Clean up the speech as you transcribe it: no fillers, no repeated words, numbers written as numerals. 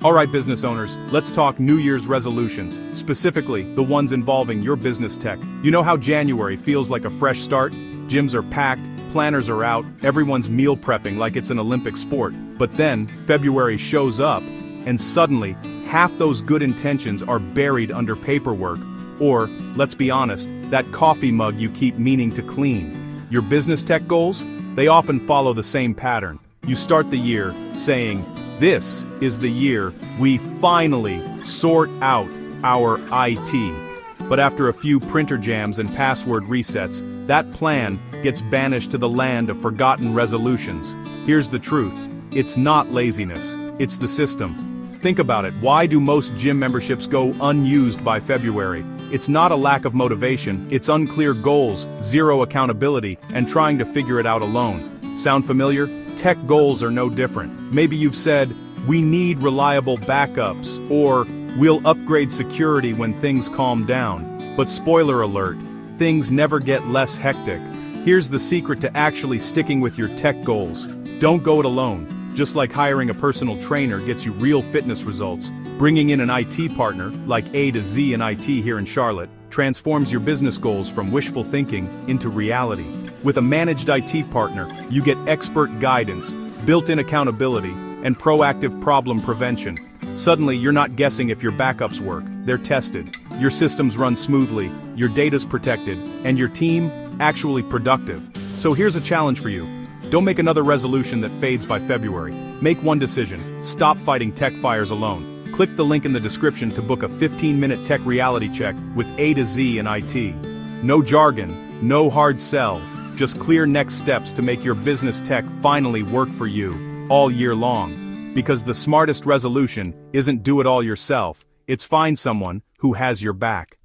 Alright business owners, let's talk New Year's resolutions, specifically the ones involving your business tech. You know how January feels like a fresh start? Gyms are packed, planners are out, everyone's meal prepping like it's an Olympic sport. But then, February shows up, and suddenly, half those good intentions are buried under paperwork. Or, let's be honest, that coffee mug you keep meaning to clean. Your business tech goals? They often follow the same pattern. You start the year saying, "This is the year we finally sort out our IT." But after a few printer jams and password resets, that plan gets banished to the land of forgotten resolutions. Here's the truth. It's not laziness. It's the system. Think about it. Why do most gym memberships go unused by February? It's not a lack of motivation, it's unclear goals, zero accountability, and trying to figure it out alone. Sound familiar? Tech goals are no different. Maybe you've said, "We need reliable backups," or "We'll upgrade security when things calm down." But spoiler alert, things never get less hectic. Here's the secret to actually sticking with your tech goals. Don't go it alone. Just like hiring a personal trainer gets you real fitness results, bringing in an IT partner, like AtoZinIT here in Charlotte, transforms your business goals from wishful thinking into reality. With a managed IT partner, you get expert guidance, built-in accountability, and proactive problem prevention. Suddenly, you're not guessing if your backups work, they're tested. Your systems run smoothly, your data's protected, and your team, actually productive. So here's a challenge for you. Don't make another resolution that fades by February. Make one decision: stop fighting tech fires alone. Click the link in the description to book a 15-minute tech reality check with A to Z and IT. No jargon, no hard sell, just clear next steps to make your business tech finally work for you, all year long. Because the smartest resolution isn't do it all yourself, it's find someone who has your back.